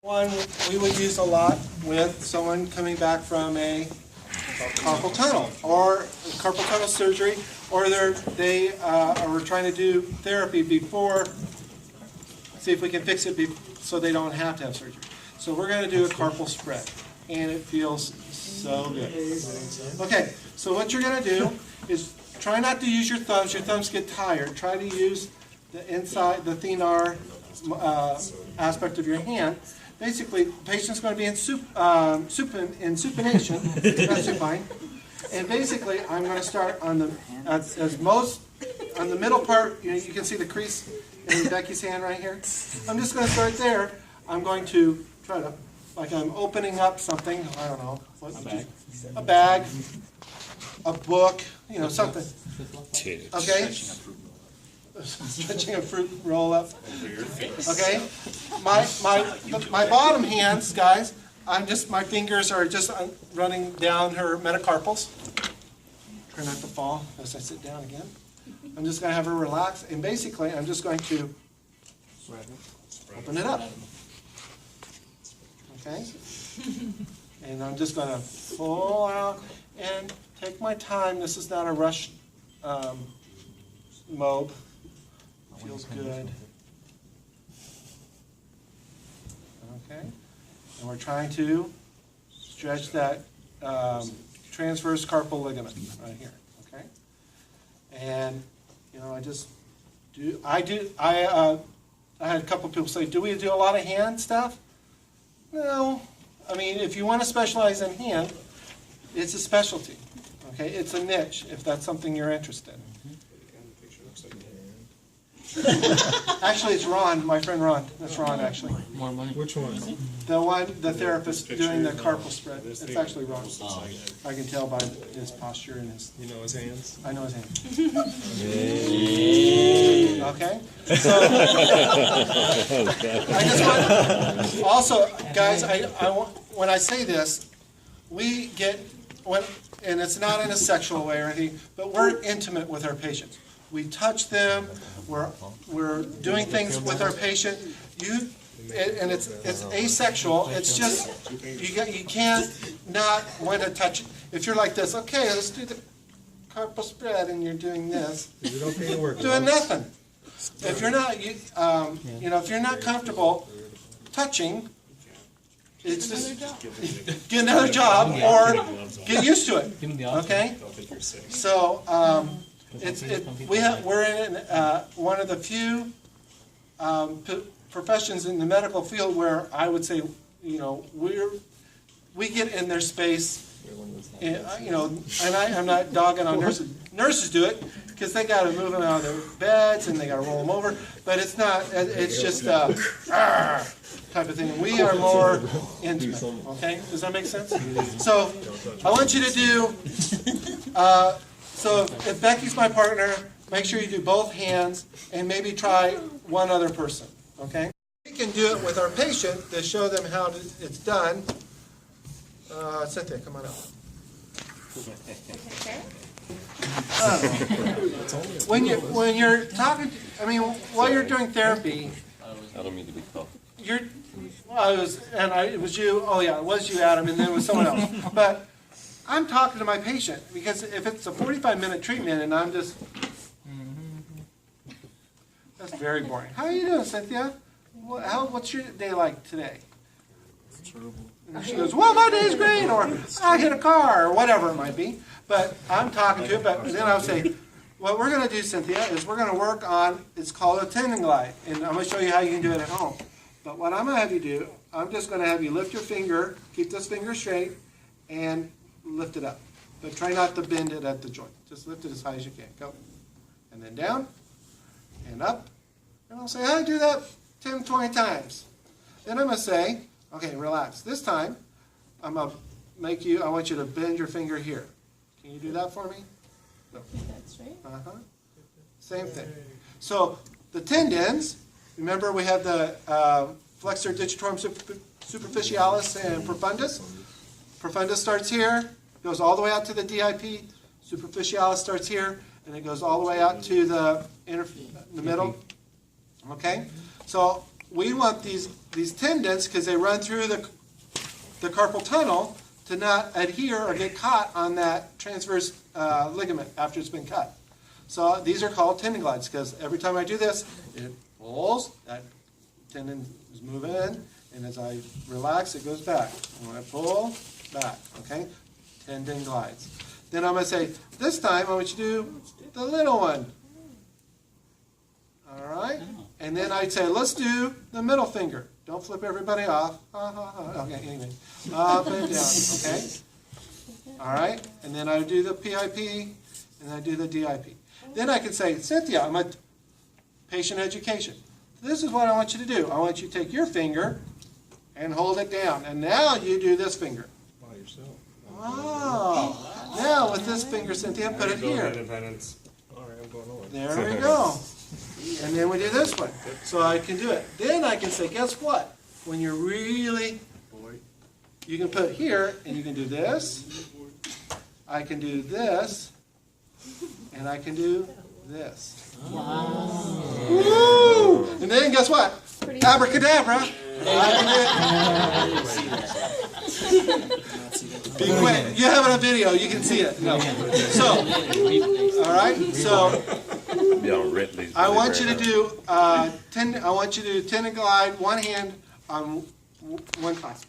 One we would use a lot with someone coming back from a carpal tunnel or carpal tunnel surgery, or they are trying to do therapy before, see if we can fix it so they don't have to have surgery. So we're going to do a carpal spread, and it feels so good. Okay, so what you're going to do is try not to use your thumbs. Your thumbs get tired. Try to use the inside, the thenar aspect of your hand. Basically, the patient's going to be in supination, that's supine. And basically, I'm going to start on the on the middle part. You can see the crease in Becky's hand right here. I'm just going to start there. I'm going to try to, like I'm opening up something. I don't know, a bag, a book, something. Okay. Stretching a fruit roll up. Okay, my bottom hands, guys. My fingers are just running down her metacarpals. Try not to fall as I sit down again. I'm just going to have her relax, and basically, I'm just going to open it up. Okay, and I'm just going to pull out and take my time. This is not a rush mob. Feels good. Okay, and we're trying to stretch that transverse carpal ligament right here. Okay, and I had a couple of people say, "Do we do a lot of hand stuff?" No, I mean if you want to specialize in hand, it's a specialty. Okay, it's a niche if that's something you're interested in. Actually, it's Ron, my friend Ron. That's Ron, actually. More money. Which one? The therapist doing the carpal spread. It's actually Ron. I can tell by his posture and his... You know his hands? I know his hands. Okay? So, I just want... Also, guys, when I say this, we get... and it's not in a sexual way or anything, but we're intimate with our patients. We touch them. We're doing things with our patient. And it's asexual. It's just you can't not want to touch it. If you're like this, okay, let's do the carpal spread, and you're doing this, is it okay to work doing nothing. If you're not, if you're not comfortable touching, it's just get another job or get used to it. Okay, so. We're in one of the few professions in the medical field where I would say, we get in their space, and I'm not dogging on nurses. Nurses do it because they got to move them out of their beds and they got to roll them over. But it's not. It's just type of thing. We are more intimate. Okay, does that make sense? So I want you to do. So if Becky's my partner, make sure you do both hands and maybe try one other person, okay? We can do it with our patient to show them how it's done. Cynthia, come on up. When you're talking, while you're doing therapy, I don't mean to be tough. it was you. Oh yeah, it was you, Adam, and then it was someone else. But I'm talking to my patient because if it's a 45-minute treatment and I'm just, that's very boring. How are you doing, Cynthia? What's your day like today? It's terrible. And she goes, well, my day's great, or I hit a car, or whatever it might be. But I'm talking to it, but then I'll say, what we're going to do, Cynthia, is we're going to work on, it's called a tendon glide, and I'm going to show you how you can do it at home. But what I'm going to have you do, I'm just going to have you lift your finger, keep this finger straight, and lift it up. But try not to bend it at the joint. Just lift it as high as you can. Go. And then down, and up. And I'll say, I do that 10, 20 times. Then I'm going to say, okay, relax. This time, I want you to bend your finger here. Can you do that for me? No. That's right. Same thing. So the tendons, remember we have the flexor digitorum superficialis and profundus. Profundus starts here, goes all the way out to the DIP. Superficialis starts here, and it goes all the way out to the middle. Okay? So we want these tendons, because they run through the carpal tunnel, to not adhere or get caught on that transverse ligament after it's been cut. So these are called tendon glides, because every time I do this, it pulls, that tendon is moving in, and as I relax, it goes back. And when I pull, back, okay? Tendon glides. Then I'm going to say, this time I want you to do the little one. All right? And then I'd say, let's do the middle finger. Don't flip everybody off. Okay, anyway. Up and down, okay? All right? And then I would do the PIP, and I do the DIP. Then I could say, Cynthia, I'm a patient education. This is what I want you to do. I want you to take your finger and hold it down. And now you do this finger. By yourself. Oh. Now with this finger, Cynthia, put it here. Independence. All right, I'm going over. There we go. And then we do this one. So I can do it. Then I can say, guess what? When you're really, you can put it here, and you can do this. I can do this. And I can do this. Wow. Woo! And then guess what? Abracadabra. Be quick. You have it on video. You can see it. No. So, all right. So, I want you to do I want you to do tendon glide, one hand on one clasp.